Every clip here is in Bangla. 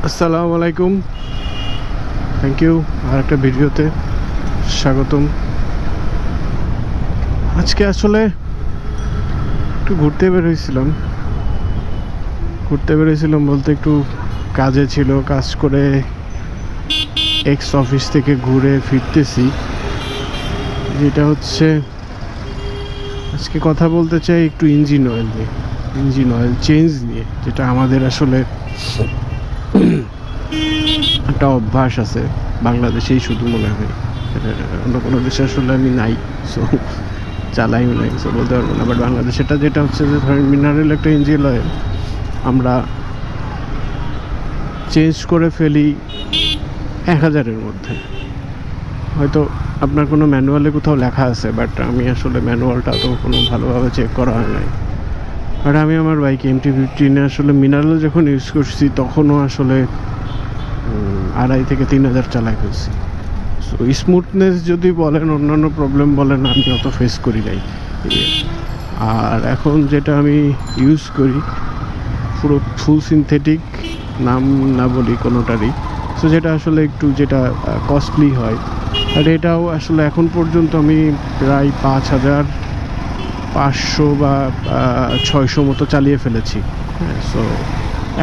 আসসালামু আলাইকুম, থ্যাংক ইউ। আর একটা ভিডিওতে স্বাগতম। আজকে আসলে একটু ঘুরতে বেরোইছিলাম বলতে একটু কাজে ছিল, কাজ করে এক্স অফিস থেকে ঘুরে ফিরতেছি। যেটা হচ্ছে আজকে কথা বলতে চাই একটু ইঞ্জিন অয়েল চেঞ্জ নিয়ে, যেটা আমাদের আসলে একটা অভ্যাস আছে বাংলাদেশেই শুধু মনে হয়, অন্য কোনো দেশে আসলে আমি নাই, সো চালাইও নাই, সো বলতে পারবো না। বাট বাংলাদেশেটা যেটা হচ্ছে যে ধরেন মিনারেল একটা ইঞ্জিন অয়েল আমরা চেঞ্জ করে ফেলি 1000-এর মধ্যে। হয়তো আপনার কোনো ম্যানুয়ালে কোথাও লেখা আছে, বাট আমি আসলে ম্যানুয়ালটা তো কোনো ভালোভাবে চেক করা হয় নাই। বাট আমি আমার বাইকে MT-15 আসলে মিনারেল যখন ইউজ করছি তখনও আসলে 2500 থেকে 3000 চালাই ফেলছি। সো স্মুথনেস যদি বলেন, অন্যান্য প্রবলেম বলেন, আমি অত ফেস করি নাই। আর এখন যেটা আমি ইউজ করি পুরো ফুল সিনথেটিক, নাম না বলি কোনোটারই, সো যেটা আসলে একটু যেটা কস্টলি হয়। আর এটাও আসলে এখন পর্যন্ত আমি প্রায় 5500 বা 600 মতো চালিয়ে ফেলেছি। হ্যাঁ, সো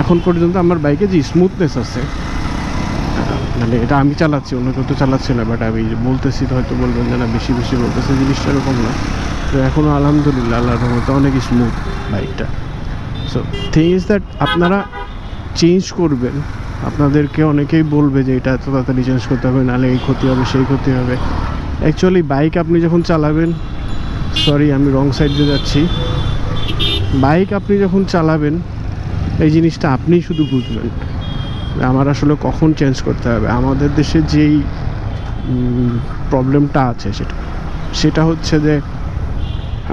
এখন পর্যন্ত আমার বাইকে যে স্মুথনেস আছে, মানে এটা আমি চালাচ্ছি, অন্য কেউ তো চালাচ্ছে না, বাট আমি বলতেছি তো হয়তো বলবেন যে না বেশি বলতেছে, জিনিসটা এরকম না। তো এখনও আলহামদুলিল্লাহ আল্লাহর রহমতে অনেক স্মুথ বাইকটা। সো থিং ইজ দ্যাট আপনারা চেঞ্জ করবেন, আপনাদেরকে অনেকেই বলবে যে এটা এত তাড়াতাড়ি চেঞ্জ করতে হবে, নাহলে এই ক্ষতি হবে সেই ক্ষতি হবে। অ্যাকচুয়ালি বাইক আপনি যখন চালাবেন, সরি আমি রং সাইড দিয়ে যাচ্ছি, বাইক আপনি যখন চালাবেন এই জিনিসটা আপনিই শুধু বুঝবেন আমার আসলে কখন চেঞ্জ করতে হবে। আমাদের দেশে যেই প্রবলেমটা আছে সেটা হচ্ছে যে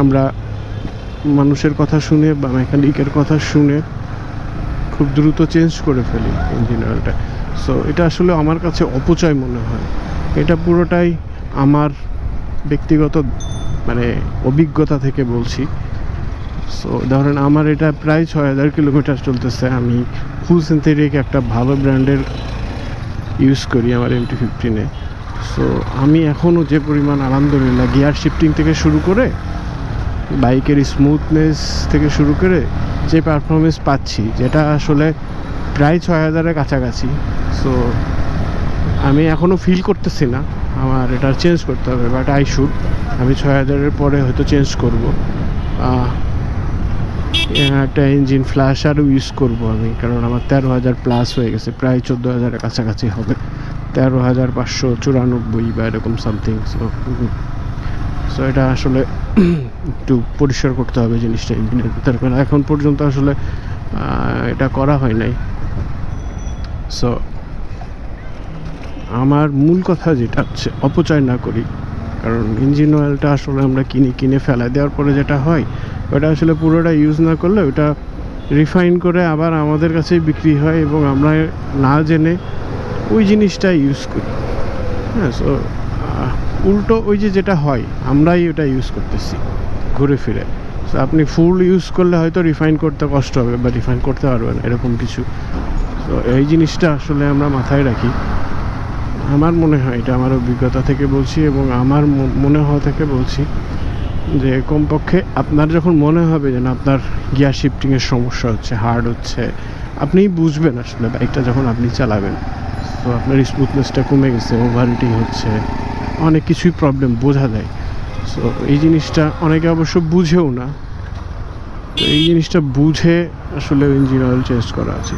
আমরা মানুষের কথা শুনে বা মেকানিকের কথা শুনে খুব দ্রুত চেঞ্জ করে ফেলি ইঞ্জিন অয়েলটা। সো এটা আসলে আমার কাছে অপচয় মনে হয়। এটা পুরোটাই আমার ব্যক্তিগত মানে অভিজ্ঞতা থেকে বলছি। সো ধরেন আমার এটা প্রায় 6000 কিলোমিটার চলতেছে। আমি ফুল সিনথেটিক একটা ভালো ব্র্যান্ডের ইউজ করি আমার MT-15-এ। সো আমি এখনও যে পরিমাণ আলহামদুলিল্লাহ গিয়ার শিফটিং থেকে শুরু করে বাইকের স্মুথনেস থেকে শুরু করে যে পারফরমেন্স পাচ্ছি, যেটা আসলে প্রায় 6000-এর কাছাকাছি। সো আমি এখনও ফিল করতেছি না আমার এটা চেঞ্জ করতে হবে, বাট আমি 6000-এর পরে হয়তো চেঞ্জ করব। একটা ইঞ্জিন ফ্ল্যাশ আরও ইউজ করবো আমি, কারণ আমার 13000 প্লাস হয়ে গেছে, প্রায় 14000-এর কাছাকাছি হবে, 13594 বা এরকম সামথিং। সো এটা আসলে একটু পরিষ্কার করতে হবে জিনিসটা ইঞ্জিনের ভিতরে, কারণ এখন পর্যন্ত আসলে এটা করা হয় নাই। সো আমার মূল কথা যেটা হচ্ছে অপচয় না করি, কারণ ইঞ্জিন অয়েলটা আসলে আমরা কিনে ফেলাই দেওয়ার পরে যেটা হয় ওটা আসলে পুরোটা ইউজ না করলে ওটা রিফাইন করে আবার আমাদের কাছেই বিক্রি হয় এবং আমরা না জেনে ওই জিনিসটা ইউজ করি। হ্যাঁ, সো উল্টো ওই যেটা হয় আমরাই ওটা ইউজ করতেছি ঘুরে ফিরে। সো আপনি ফুল ইউজ করলে হয়তো রিফাইন করতে কষ্ট হবে বা রিফাইন করতে পারবেন এরকম কিছু। তো এই জিনিসটা আসলে আমরা মাথায় রাখি। আমার মনে হয়, এটা আমার অভিজ্ঞতা থেকে বলছি এবং আমার মনে হওয়া থেকে বলছি, যে কমপক্ষে আপনার যখন মনে হবে যে না আপনার গিয়ার শিফটিংয়ের সমস্যা হচ্ছে, হার্ড হচ্ছে, আপনিই বুঝবেন আসলে বাইকটা যখন আপনি চালাবেন। তো আপনার স্মুথনেসটা কমে গেছে, ওভারহিটিং হচ্ছে, অনেক কিছুই প্রবলেম বোঝা যায়। সো এই জিনিসটা অনেকে অবশ্য বুঝেও না। তো এই জিনিসটা বুঝে আসলে ইঞ্জিন অয়েল চেঞ্জ করা আছে।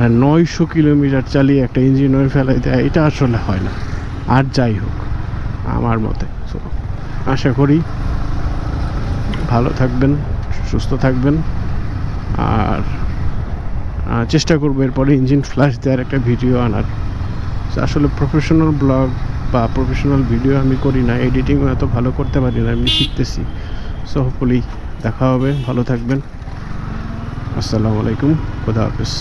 আর 900 কিলোমিটার চালিয়ে একটা ইঞ্জিন অয়েল ফেলাই দেয়, এটা আসলে হয় না। আর যাই হোক আমার মতে, সো আশা করি ভালো থাকবেন, সুস্থ থাকবেন। আর চেষ্টা করবো এরপরে ইঞ্জিন ফ্ল্যাশ দেওয়ার একটা ভিডিও আনার। আসলে প্রফেশনাল ব্লগ বা প্রফেশনাল ভিডিও আমি করি না, এডিটিংও এত ভালো করতে পারি না, আমি শিখতেছি। সো হোপফুলি দেখা হবে, ভালো থাকবেন। আসসালামু আলাইকুম, খোদা হাফেজ।